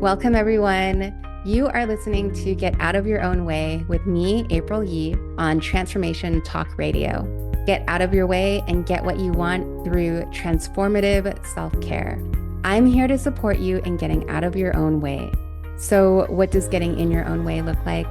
Welcome, everyone. You are listening to Get Out of Your Own Way with me, April Yee, on Transformation Talk Radio. Get out of your way and get what you want through transformative self-care. I'm here to support you in getting out of your own way. So, what does getting in your own way look like?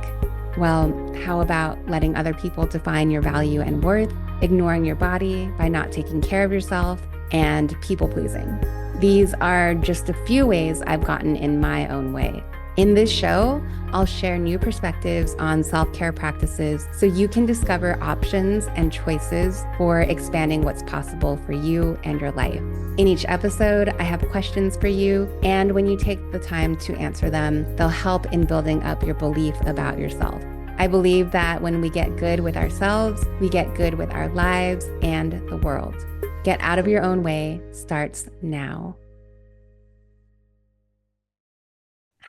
Well, how about letting other people define your value and worth, ignoring your body by not taking care of yourself, and people pleasing? These are just a few ways I've gotten in my own way. In this show, I'll share new perspectives on self-care practices so you can discover options and choices for expanding what's possible for you and your life. In each episode, I have questions for you, and when you take the time to answer them, they'll help in building up your belief about yourself. I believe that when we get good with ourselves, we get good with our lives and the world. Get out of your own way starts now.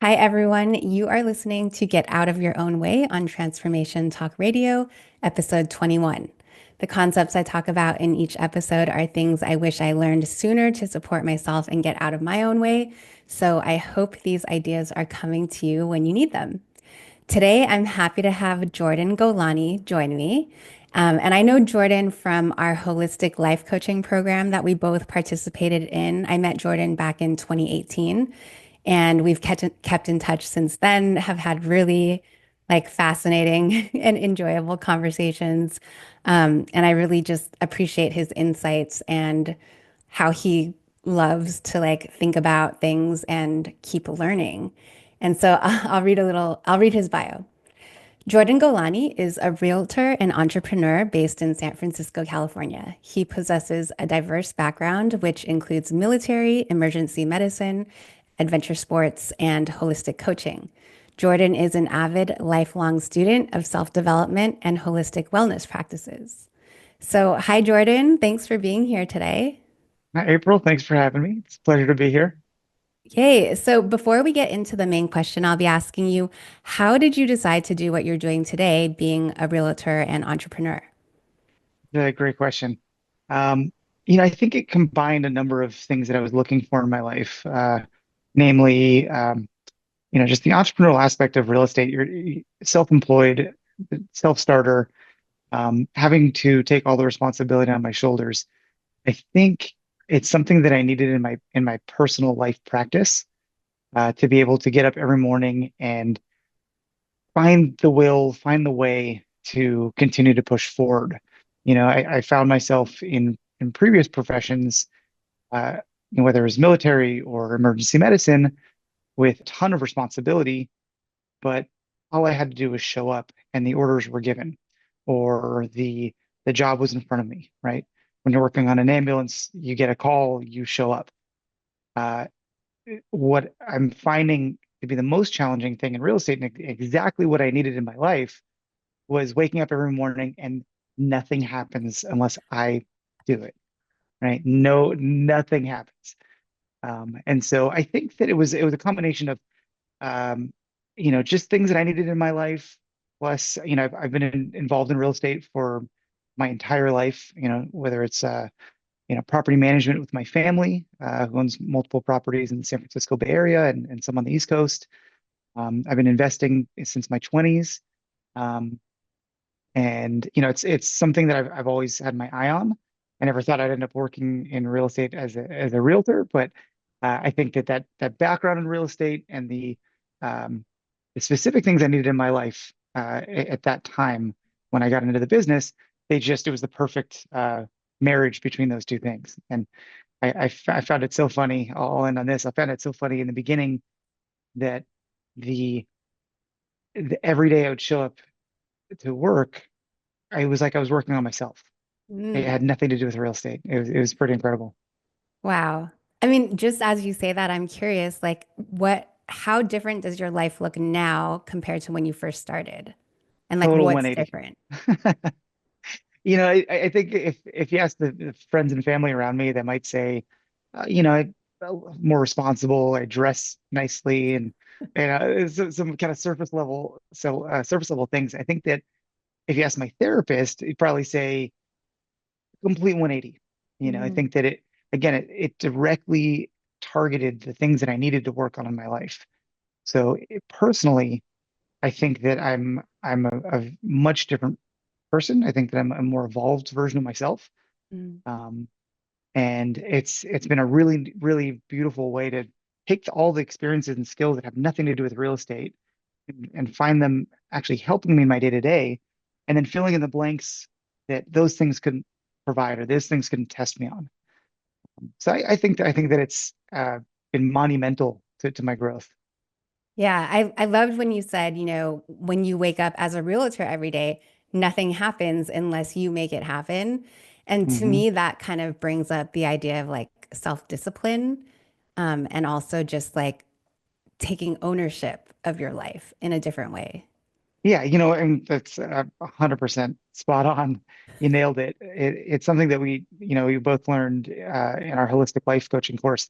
Hi, everyone. You are listening to Get Out of Your Own Way on Transformation Talk Radio, episode 21. The concepts I talk about in each episode are things I wish I learned sooner to support myself and get out of my own way. So I hope these ideas are coming to you when you need them. Today, I'm happy to have Jordan Golani join me. And I know Jordan from our holistic life coaching program that we both participated in. I met Jordan back in 2018, and we've kept in touch since then, have had really fascinating and enjoyable conversations. And I really just appreciate his insights and how he loves to think about things and keep learning. And so I'll read his bio. Jordan Golani is a realtor and entrepreneur based in San Francisco, California. He possesses a diverse background, which includes military, emergency medicine, adventure sports, and holistic coaching. Jordan is an avid, lifelong student of self-development and holistic wellness practices. So, hi, Jordan. Thanks for being here today. Hi, April. Thanks for having me. It's a pleasure to be here. Yay. So before we get into the main question, I'll be asking you, how did you decide to do what you're doing today, being a realtor and entrepreneur? It's a great question. Um, I think it combined a number of things that I was looking for in my life, namely, just the entrepreneurial aspect of real estate. You're self-employed, self-starter, having to take all the responsibility on my shoulders. I think it's something that I needed in my personal life practice, to be able to get up every morning and find the will, find the way to continue to push forward. I found myself in previous professions, uh, whether it was military or emergency medicine, with a ton of responsibility, but all I had to do was show up and the orders were given, or the job was in front of me, right? When you're working on an ambulance, you get a call, you show up. Uh, what I'm finding to be the most challenging thing in real estate, and exactly what I needed in my life, was waking up every morning and nothing happens unless I do it, right? No, nothing happens. And so I think that it was a combination of um, just things that I needed in my life. Plus, I've been involved in real estate for my entire life, whether it's property management with my family, who owns multiple properties in the San Francisco Bay Area and some on the East Coast. I've been investing since my 20s. Um, and it's something that I've always had my eye on. I never thought I'd end up working in real estate as a realtor, but I think that background in real estate and um, the specific things I needed in my life at that time when I got into the business, it was the perfect marriage between those two things. And I found it so funny. I'll end on this. I found it so funny in the beginning that the, the every day I would show up to work, I was like I was working on myself. It Mm, had nothing to do with real estate. It was pretty incredible. wow. I mean, just as you say that, I'm curious, how different does your life look now compared to when you first started? And Total what's 180. different? I think if you ask the friends and family around me, they might say, I'm more responsible. I dress nicely, and some kind of surface level things. I think that if you ask my therapist, he'd probably say complete 180. I Mm, think that it again it directly targeted the things that I needed to work on in my life. So personally, I think that I'm a much different person. I think that I'm a more evolved version of myself. Mm. Um, and it's been a really beautiful way to take all the experiences and skills that have nothing to do with real estate and find them actually helping me in my day to day, and then filling in the blanks that those things couldn't provide or those things couldn't test me on. So I think that it's been monumental to my growth. Yeah, I loved when you said, when you wake up as a realtor every day, nothing happens unless you make it happen. And to Hmm. me, that kind of brings up the idea of like self-discipline, and also just like taking ownership of your life in a different way. Yeah, and that's 100% spot on. You nailed it. It's something that we both learned in our holistic life coaching course.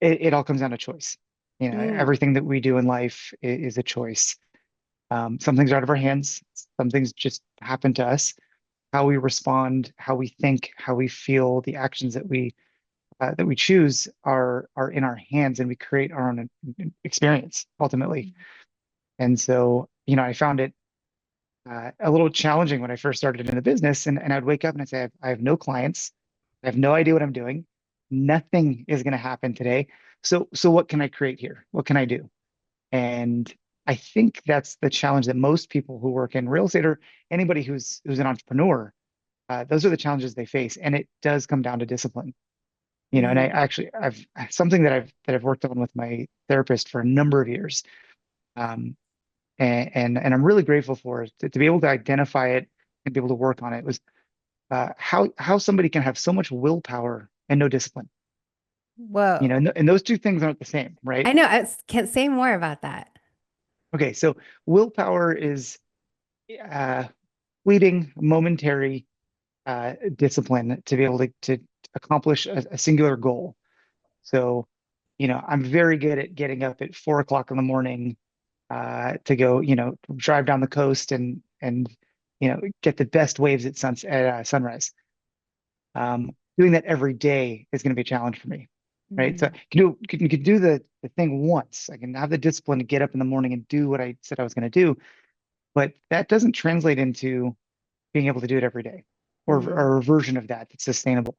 It all comes down to choice. Mm, Everything that we do in life is a choice. Some things are out of our hands. Some things just happen to us. How we respond, how we think, how we feel, the actions that we choose are in our hands, and we create our own experience ultimately. And so, I found it a little challenging when I first started in the business, and I'd wake up and I'd say, I have no clients, I have no idea what I'm doing, nothing is going to happen today. So what can I create here? What can I do? And I think that's the challenge that most people who work in real estate or anybody who's an entrepreneur, those are the challenges they face, and it does come down to discipline. And I mm, actually I've something that I've worked on with my therapist for a number of years, um, and I'm really grateful for it to be able to identify it and be able to work on it was how somebody can have so much willpower and no discipline. whoa. And those two things aren't the same, right? I know. Can't say more about that. Okay, so willpower is uh, fleeting, momentary discipline to be able to accomplish a singular goal. So, I'm very good at getting up at 4 o'clock in the morning to go, drive down the coast and get the best waves at sunrise. Doing that every day is going to be a challenge for me, right? So Mm, you can do the thing once. I can have the discipline to get up in the morning and do what I said I was going to do, but that doesn't translate into being able to do it every day, mm, or a version of that that's sustainable.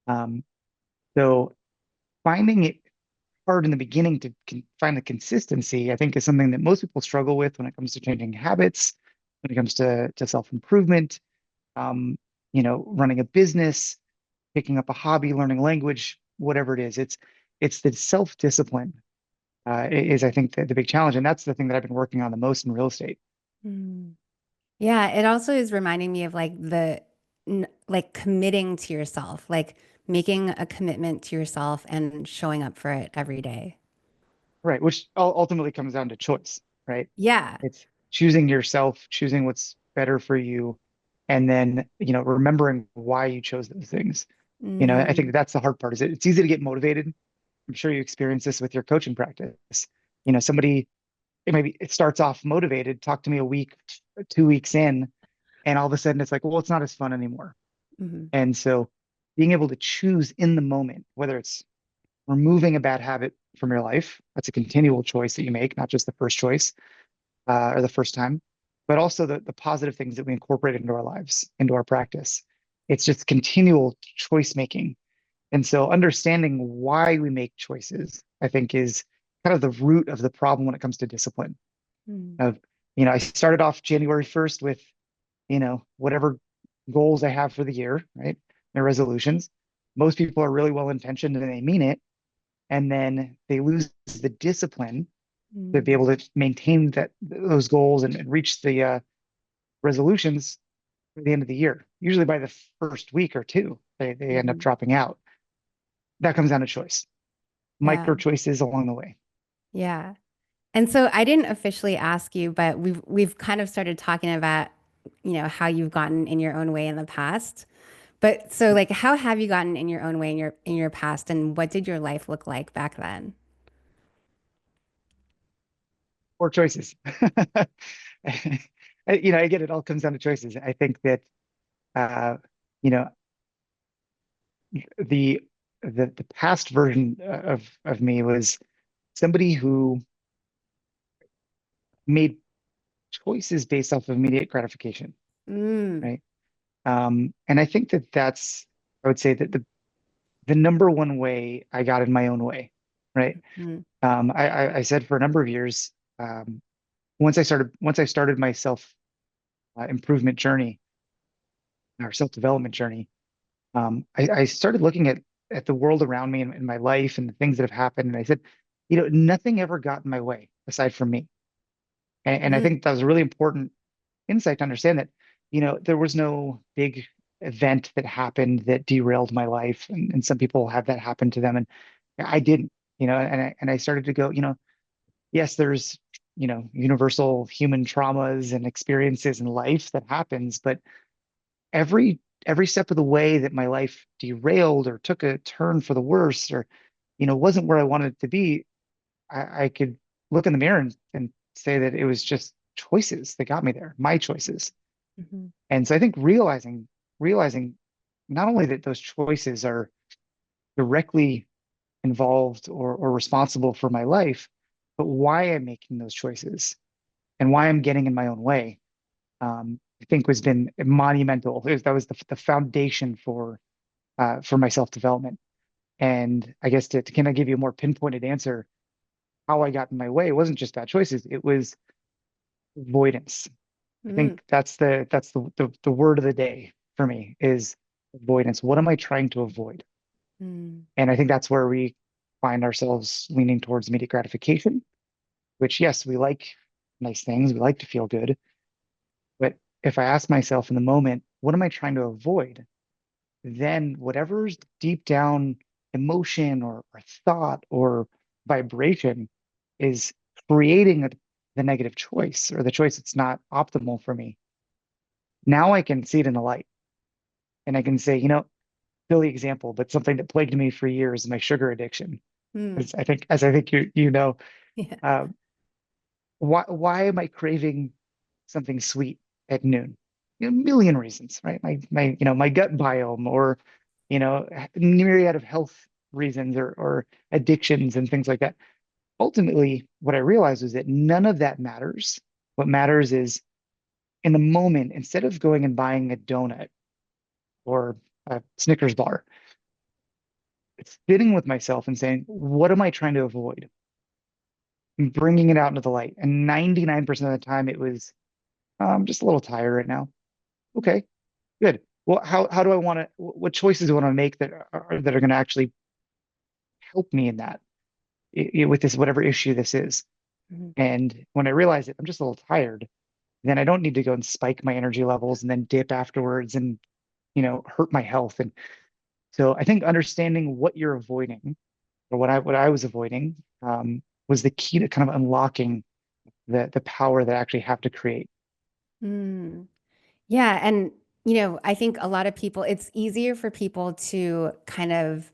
Um, so finding it hard in the beginning to find the consistency, I think, is something that most people struggle with when it comes to changing habits, when it comes to self-improvement, um, running a business, picking up a hobby, learning language, whatever it is. It's the self-discipline is, I think, the big challenge, and that's the thing that I've been working on the most in real estate. mm. Yeah, it also is reminding me of like like committing to yourself, like making a commitment to yourself and showing up for it every day. Right, which ultimately comes down to choice, right? Yeah. It's choosing yourself, choosing what's better for you, and then, remembering why you chose those things. I Hmm. think that's the hard part is it's easy to get motivated. I'm sure you experience this with your coaching practice. Somebody maybe it starts off motivated, talk to me a week, 2 weeks in, and all of a sudden it's like, well, it's not as fun anymore. Hmm. And so being able to choose in the moment, whether it's removing a bad habit from your life, that's a continual choice that you make, not just the first choice or the first time, but also the positive things that we incorporate into our lives, into our practice. It's just continual choice making. And so understanding why we make choices, I think, is kind of the root of the problem when it comes to discipline. Of, I started off January 1st with, whatever goals I have for the year, right? My resolutions. Most people are really well intentioned and they mean it. And then they lose the discipline to be Mm-hmm. able to maintain those goals and reach the resolutions at the end of the year. Usually by the first week or two, they end up Hmm. dropping out. That comes down to choice, Yeah. micro choices along the way. Yeah. And so I didn't officially ask you, but we've kind of started talking about, how you've gotten in your own way in the past. But so like how have you gotten in your own way in your past and what did your life look like back then? Or choices. I get it all comes down to choices. I think that uh, you know the the past version of me was somebody who made choices based off of immediate gratification, Mm, right? And I think that I would say that the number one way I got in my own way, right? mm, I said for a number of years, um, once I started my self improvement journey or self development journey, I started looking at the world around me and my life and the things that have happened, and I said, nothing ever got in my way aside from me. And I mm, think that was a really important insight to understand that, there was no big event that happened that derailed my life. And some people have that happen to them. And I didn't, and I started to go, yes, there's, universal human traumas and experiences in life that happens, but every step of the way that my life derailed or took a turn for the worse or, wasn't where I wanted it to be, I could look in the mirror and say that it was just choices that got me there, my choices. mhm, And so I think realizing not only that those choices are directly involved or responsible for my life, but why I'm making those choices and why I'm getting in my own way, I think has been monumental. That was the foundation for my self-development. And I guess to kind of give you a more pinpointed answer, how I got in my way, it wasn't just bad choices, it was avoidance. I mm, think that's the word of the day for me is avoidance. What am I trying to avoid? mm, And I think that's where we find ourselves leaning towards immediate gratification, which, yes, we like nice things, we like to feel good. But if I ask myself in the moment, what am I trying to avoid? Then whatever's deep down emotion or thought or vibration is creating the negative choice or the choice that's not optimal for me. Now I can see it in the light and I can say, silly example, but something that plagued me for years, my sugar addiction. mm. As I think you know, Yeah. uh, why am I craving something sweet at noon? A million reasons, right? My gut biome, or myriad of health reasons, or addictions and things like that. Ultimately, what I realized was that none of that matters. What matters is in the moment, instead of going and buying a donut or a Snickers bar, sitting with myself and saying, what am I trying to avoid? And bringing it out into the light. And 99% of the time, it was, I'm just a little tired right now. Okay, good. Well, how do I want to, what choices do I want to make that are going to actually help me in that, with this, whatever issue this is? Mhm. And when I realize it, I'm just a little tired, then I don't need to go and spike my energy levels and then dip afterwards and, hurt my health. And so I think understanding what you're avoiding or what I was avoiding, was the key to kind of unlocking the power that I actually have to create. Mm. Yeah. And, I think a lot of people, it's easier for people to kind of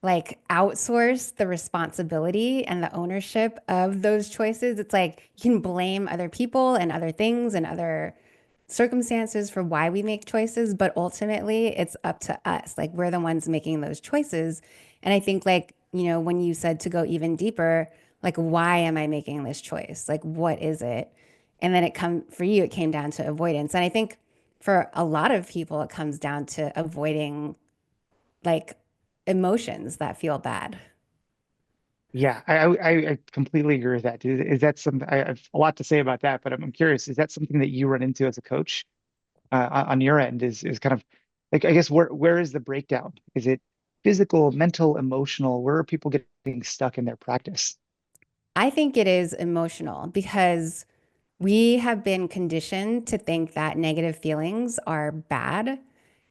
like outsource the responsibility and the ownership of those choices. It's like you can blame other people and other things and other circumstances for why we make choices, but ultimately it's up to us. Like we're the ones making those choices. And I think like, when you said to go even deeper, like why am I making this choice? Like what is it? And then for you, it came down to avoidance. And I think for a lot of people, it comes down to avoiding like emotions that feel bad. Yeah, I completely agree with that. Is that something I have a lot to say about that, but I'm curious, is that something that you run into as a coach, on your end? Is kind of like, I guess, where is the breakdown? Is it physical, mental, emotional? Where are people getting stuck in their practice? I think it is emotional because we have been conditioned to think that negative feelings are bad.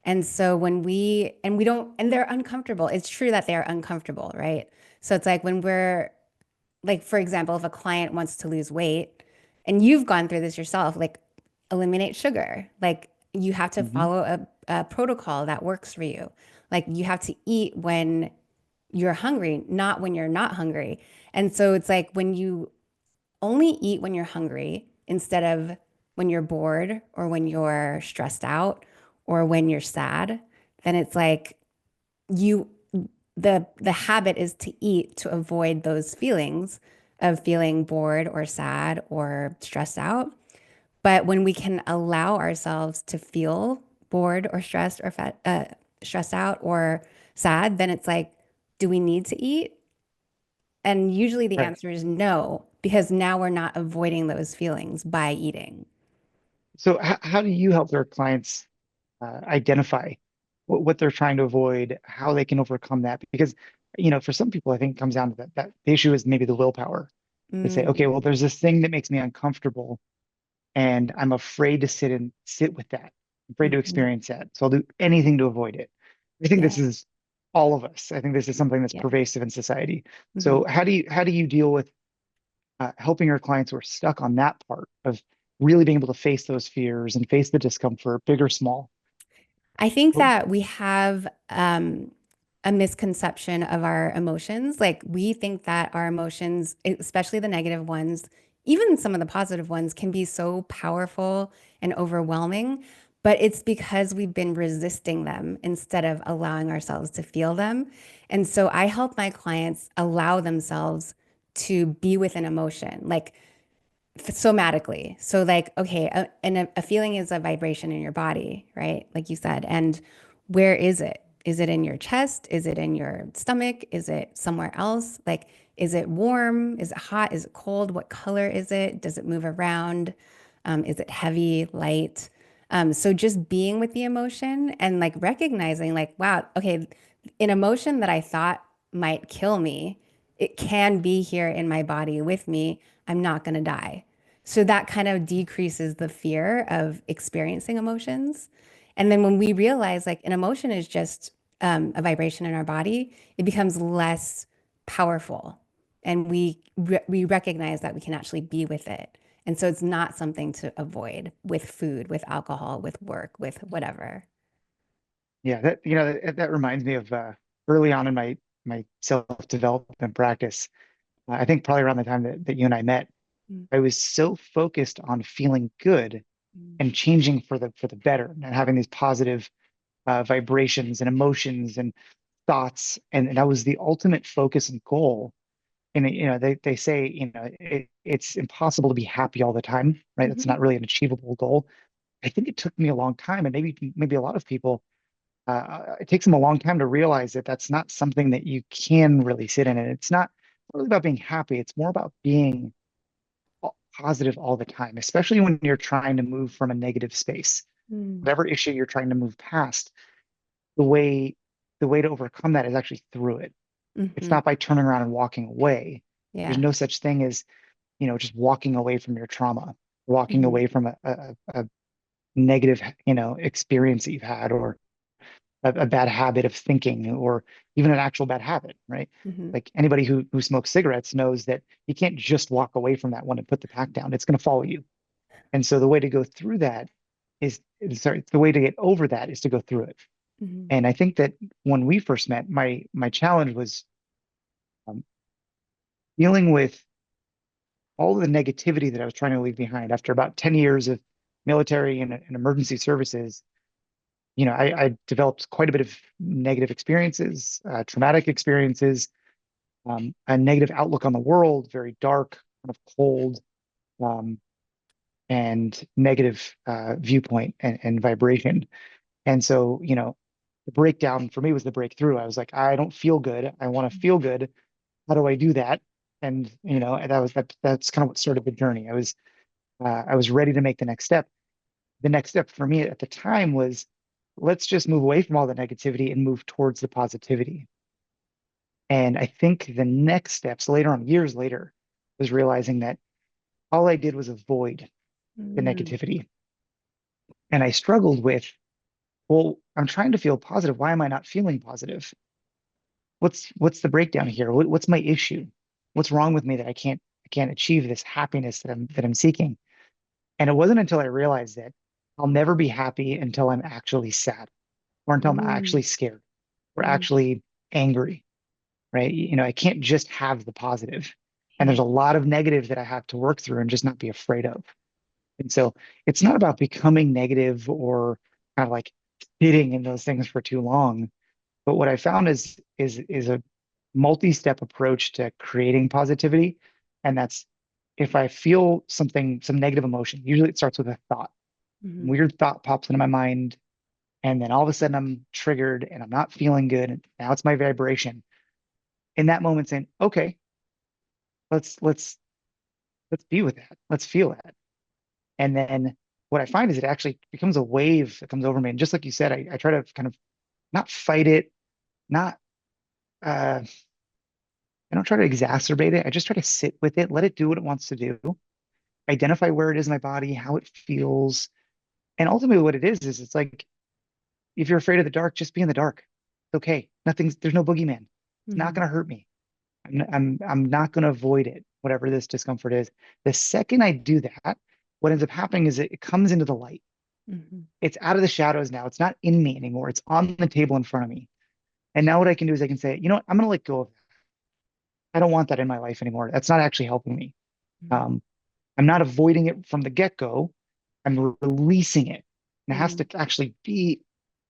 And so and we don't, and they're uncomfortable. It's true that they're uncomfortable, right? So it's like when we're, like, for example, if a client wants to lose weight and you've gone through this yourself, like eliminate sugar, like you have to Hmm. follow a protocol that works for you. Like you have to eat when you're hungry, not when you're not hungry. And so it's like when you only eat when you're hungry instead of when you're bored or when you're stressed out or when you're sad, then it's like you the habit is to eat to avoid those feelings of feeling bored or sad or stressed out. But when we can allow ourselves to feel bored or stressed or stressed out or sad, then it's like, do we need to eat? And usually the Right. answer is no, because now we're not avoiding those feelings by eating. So how do you help their clients identify what they're trying to avoid, how they can overcome that? Because, for some people, I think it comes down to that the issue is maybe the willpower. They say, okay, Mm, well, there's this thing that makes me uncomfortable, and I'm afraid to sit with that. I'm afraid to mhm. experience that. So I'll do anything to avoid it. I think this Yeah. is all of us. I think this is something that's Yeah. pervasive in society. Mhm. So how do you deal with helping your clients who are stuck on that part of really being able to face those fears and face the discomfort, big or small? I think that we have a misconception of our emotions. Like we think that our emotions, especially the negative ones, even some of the positive ones, can be so powerful and overwhelming. But it's because we've been resisting them instead of allowing ourselves to feel them. And so I help my clients allow themselves to be with an emotion. Like somatically. So like, okay, a feeling is a vibration in your body, right? Like you said. And where is it? Is it in your chest? Is it in your stomach? Is it somewhere else? Like, is it warm? Is it hot? Is it cold? What color is it? Does it move around? Is it heavy, light? So just being with the emotion and like recognizing, like, wow, okay, an emotion that I thought might kill me, it can be here in my body with me. I'm not going to die. So that kind of decreases the fear of experiencing emotions. And then when we realize like an emotion is just a vibration in our body, it becomes less powerful. And we recognize that we can actually be with it. And so it's not something to avoid with food, with alcohol, with work, with whatever. Yeah, that reminds me of early on in my self-development practice. I think probably around the time that you and I met, I was so focused on feeling good and changing for the better and having these positive vibrations and emotions and thoughts, and that was the ultimate focus and goal. And they say it's impossible to be happy all the time, right? That's Mm-hmm. not really an achievable goal. I think it took me a long time, and maybe a lot of people it takes them a long time to realize that that's not something that you can really sit in. And it's not really about being happy. It's more about being positive all the time, especially when you're trying to move from a negative space. Whatever issue you're trying to move past, the way the way to overcome that is actually through it. It's Mm-hmm. not by turning around and walking away. There's Yeah. no such thing as, just walking away from your trauma, walking Mm-hmm. away from a negative, experience that you've had, or a bad habit of thinking, or even an actual bad habit, right? Mm-hmm. Like anybody who smokes cigarettes knows that you can't just walk away from that one and put the pack down. It's going to follow you. And so the way to go through that sorry, the way to get over that is to go through it. Mm-hmm. And I think that when we first met, my challenge was um, dealing with all the negativity that I was trying to leave behind after about 10 years of military and emergency services. I developed quite a bit of negative experiences, traumatic experiences, a negative outlook on the world, very dark, kind of cold, um, and negative viewpoint and vibration. And so, the breakdown for me was the breakthrough. I was like, I don't feel good. I want to feel good. How do I do that? And that's kind of what started the journey. I was ready to make the next step. The next step for me at the time was, let's just move away from all the negativity and move towards the positivity. And I think the next steps later on, years later, was realizing that all I did was avoid the Mm-hmm. negativity. And I struggled with, well, I'm trying to feel positive. Why am I not feeling positive? What's the breakdown here? What's my issue? What's wrong with me that I can't achieve this happiness that I'm seeking? And it wasn't until I realized that I'll never be happy until I'm actually sad, or until I'm actually scared, or Mm-hmm. actually angry, right? I can't just have the positive. And there's Yeah. a lot of negative that I have to work through and just not be afraid of. And so it's not about becoming negative or kind of like sitting in those things for too long. But what I found is a multi-step approach to creating positivity And that's if I feel something, some negative emotion, usually it starts with a thought. Mm-hmm. Weird thought pops into my mind, and then all of a sudden I'm triggered and I'm not feeling good. And now it's my vibration. In that moment, saying, okay, let's be with that. Let's feel that. And then what I find is it actually becomes a wave that comes over me. And just like you said, I try to kind of not fight it, not uh I don't try to exacerbate it. I just try to sit with it, let it do what it wants to do, identify where it is in my body, how it feels. And ultimately what it is it's like if you're afraid of the dark, just be in the dark. It's okay. There's no boogeyman. It's not Mm-hmm. gonna hurt me. I'm not gonna avoid it, whatever this discomfort is. The second I do that, what ends up happening is it comes into the light. Mm-hmm. It's out of the shadows now. It's not in me anymore. It's on the table in front of me. And now what I can do is I can say, you know what? I'm going to let go of that. I don't want that in my life anymore. That's not actually helping me. Um, I'm not avoiding it from the get-go. I'm releasing it. And it has Mm-hmm. to actually be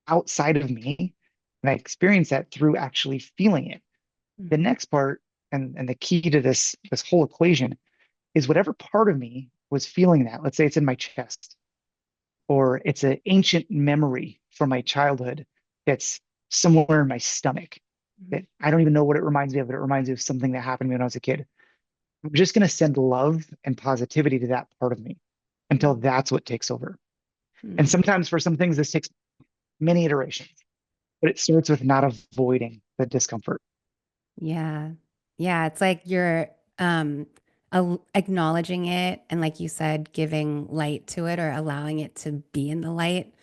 outside of me. And I experience that through actually feeling it. The Mm-hmm. next part and the key to this whole equation is whatever part of me was feeling that. Let's say it's in my chest, or it's an ancient memory from my childhood that's somewhere in my stomach Mm-hmm. that I don't even know what it reminds me of, but it reminds me of something that happened to me when I was a kid. I'm just going to send love and positivity to that part of me until that's what takes over. And Mm-hmm. sometimes for some things, this takes many iterations, but it starts with not avoiding the discomfort. Yeah. Yeah. It's like you're acknowledging it and, like you said, giving light to it or allowing it to be in the light.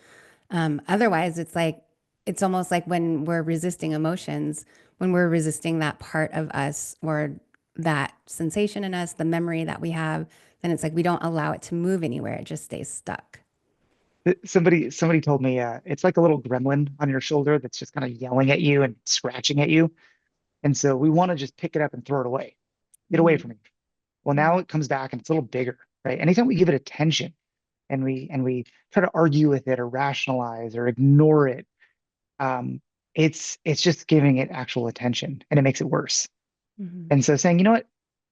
Otherwise, it's like, it's almost like when we're resisting emotions, when we're resisting that part of us or that sensation in us, the memory that we have, then it's like we don't allow it to move anywhere. It just stays stuck. Somebody told me it's like a little gremlin on your shoulder that's just kind of yelling at you and scratching at you. And so we want to just pick it up and throw it away. Get away from Mm, me. Well, now it comes back and it's a little bigger, right? Anytime we give it attention and we try to argue with it or rationalize or ignore it, um, it's just giving it actual attention and it makes it worse. mm, And so saying, you know what,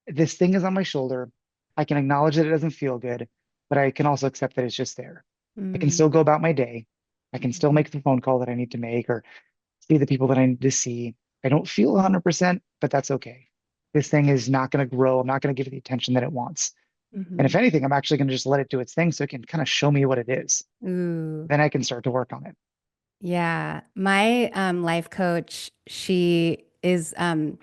this thing is on my shoulder. I can acknowledge that it doesn't feel good, but I can also accept that it's just there. I can mm, still go about my day. I can still mm, make the phone call that I need to make or see the people that I need to see. I don't feel 100%, but that's okay. This thing is not going to grow. I'm not going to give it the attention that it wants. And if mm. anything, I'm actually going to just let it do its thing so it can kind of show me what it is. Ooh. Then I can start to work on it. Yeah. My life coach, she is the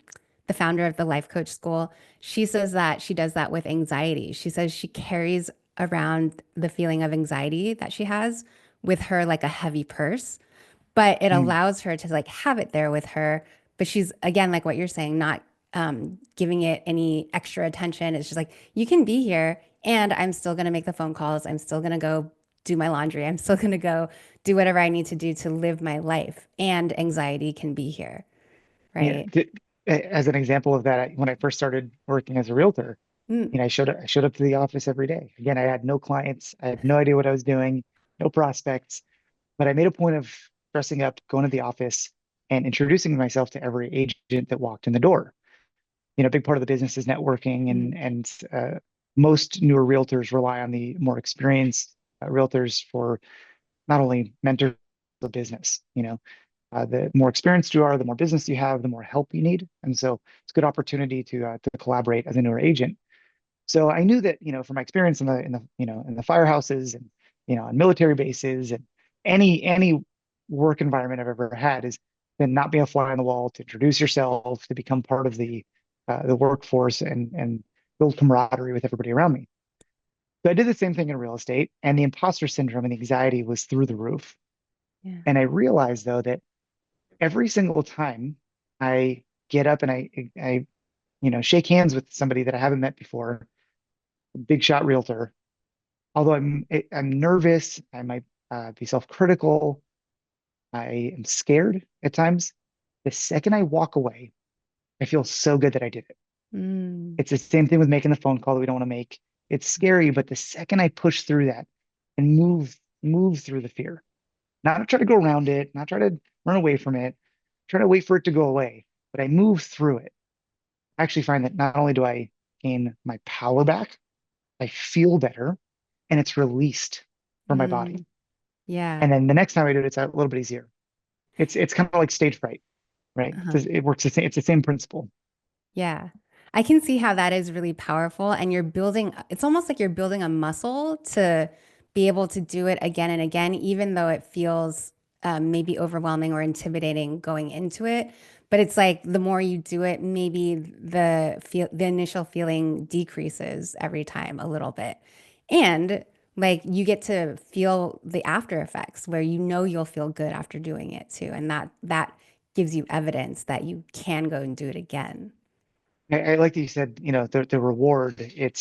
founder of the life coach school. She says that she does that with anxiety. She says she carries around the feeling of anxiety that she has with her like a heavy purse, but it Mm. allows her to like have it there with her. But she's again, like what you're saying, not giving it any extra attention. It's just like, you can be here and I'm still going to make the phone calls. I'm still going to go do my laundry. I'm still going to go do whatever I need to do to live my life. And anxiety can be here, Yeah. right? As an example of that, when I first started working as a realtor, Mm, I showed up to the office every day. Again, I had no clients. I had no idea what I was doing, no prospects, but I made a point of dressing up, going to the office and introducing myself to every agent that walked in the door. A big part of the business is networking mm, and most newer realtors rely on the more experienced realtors for not only mentors the business. The more experienced you are, the more business you have, the more help you need, and so it's a good opportunity to collaborate as a newer agent. So I knew that, from my experience in the firehouses and, on military bases and any work environment I've ever had is then not being a fly on the wall, to introduce yourself, to become part of the workforce and build camaraderie with everybody around me. So I did the same thing in real estate, and the imposter syndrome and anxiety was through the roof. yeah. And I realized though that every single time I get up and I shake hands with somebody that I haven't met before, a big shot realtor, although I'm nervous, I might be self-critical, I am scared at times. The second I walk away, I feel so good that I did it. Mm, It's the same thing with making the phone call that we don't want to make. It's scary, but the second I push through that and move through the fear, not try to go around it, not try to run away from it, try to wait for it to go away, but I move through it. I actually find that not only do I gain my power back. I feel better, and it's released from my body. Mm, yeah. And then the next time I do it, it's a little bit easier. It's kind of like stage fright, right? Uh-huh. It works the same. It's the same principle. Yeah. I can see how that is really powerful. And it's almost like you're building a muscle to be able to do it again and again, even though it feels maybe overwhelming or intimidating going into it. But it's like the more you do it, maybe the initial feeling decreases every time a little bit. And like you get to feel the after effects where you know you'll feel good after doing it too. And that gives you evidence that you can go and do it again. I like that you said, the reward. I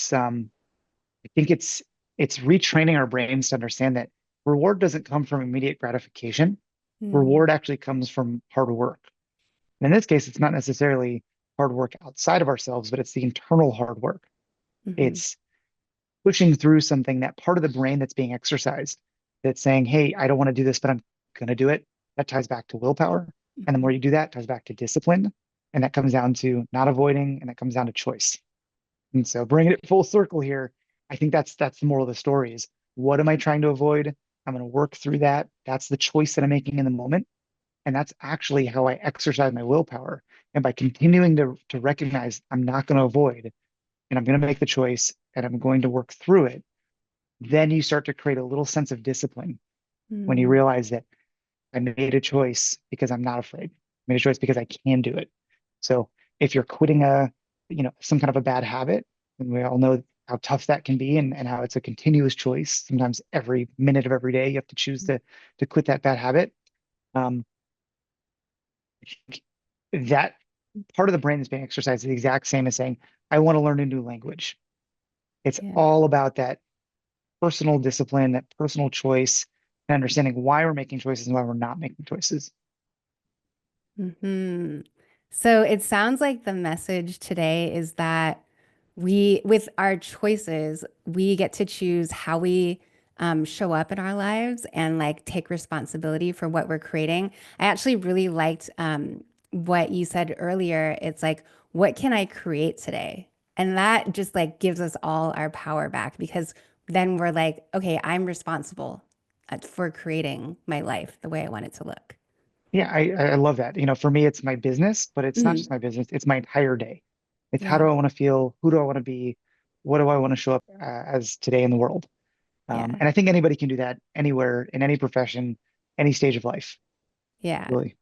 think it's retraining our brains to understand that reward doesn't come from immediate gratification. Mm, Reward actually comes from hard work. And in this case, it's not necessarily hard work outside of ourselves, but it's the internal hard work. mhm, It's pushing through something, that part of the brain that's being exercised, that's saying, hey, I don't want to do this, but I'm going to do it. That ties back to willpower. And the mhm, more you do that, it ties back to discipline. And that comes down to not avoiding, and that comes down to choice. And so bringing it full circle here, I think that's the moral of the story is, what am I trying to avoid? I'm going to work through that. That's the choice that I'm making in the moment. And that's actually how I exercise my willpower. And by continuing to recognize I'm not going to avoid, and I'm going to make the choice, and I'm going to work through it, then you start to create a little sense of discipline when you mm, realize that I made a choice because I'm not afraid. I made a choice because I can do it. So if you're quitting some kind of a bad habit, and we all know how tough that can be, and how it's a continuous choice. Sometimes every minute of every day, you have to choose to quit that bad habit. Um, that part of the brain that's being exercised is the exact same as saying, I want to learn a new language. It's yeah. all about that personal discipline, that personal choice, and understanding why we're making choices and why we're not making choices. Hmm. So it sounds like the message today is that with our choices, we get to choose how we show up in our lives and like take responsibility for what we're creating. I actually really liked what you said earlier. It's like, what can I create today? And that just like gives us all our power back because then we're like, okay, I'm responsible for creating my life the way I want it to look. Yeah, I love that. For me, it's my business, but it's not just Mhm. my business. It's my entire day. It's, how do Yeah. I want to feel? Who do I want to be? What do I want to show up as today in the world? Yeah. And I think anybody can do that anywhere, in any profession, any stage of life, Yeah. really.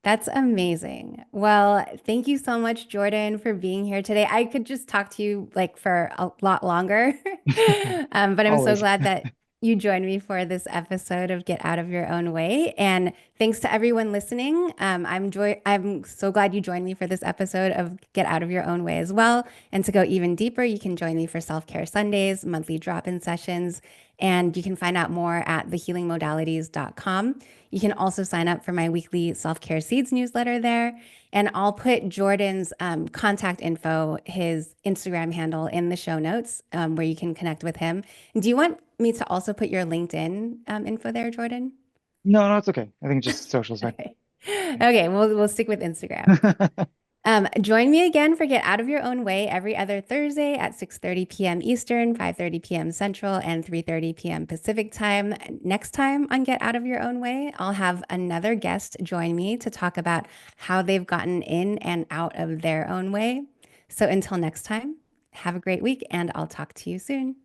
That's amazing. Well, thank you so much, Jordan, for being here today. I could just talk to you like for a lot longer, but I'm so Always. glad that you joined me for this episode of Get Out of Your Own Way. And thanks to everyone listening. I'm so glad you joined me for this episode of Get Out of Your Own Way as well. And to go even deeper, you can join me for Self Care Sundays, monthly drop in sessions, and you can find out more at thehealingmodalities.com. You can also sign up for my weekly Self Care Seeds newsletter there. And I'll put Jordan's contact info, his Instagram handle, in the show notes where you can connect with him. Do you want me to also put your LinkedIn info there, Jordan? No, no, it's okay. I think it's just social side. Okay. Okay, we'll stick with Instagram. Join me again for Get Out of Your Own Way every other Thursday at 6:30 p.m. Eastern, 5:30 p.m. Central, and 3:30 p.m. Pacific time. Next time on Get Out of Your Own Way, I'll have another guest join me to talk about how they've gotten in and out of their own way. So until next time, have a great week, and I'll talk to you soon.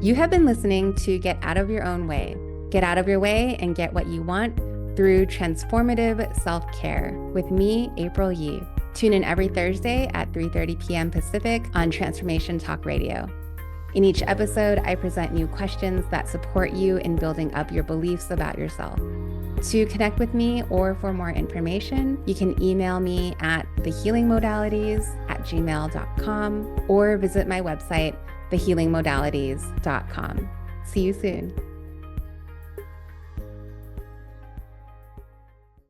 You have been listening to Get Out of Your Own Way. Get out of your way and get what you want through transformative self-care with me, April Yee. Tune in every Thursday at 3:30 p.m. Pacific on Transformation Talk Radio. In each episode, I present new questions that support you in building up your beliefs about yourself. To connect with me or for more information, you can email me at thehealingmodalities@gmail.com or visit my website, thehealingmodalities.com. See you soon.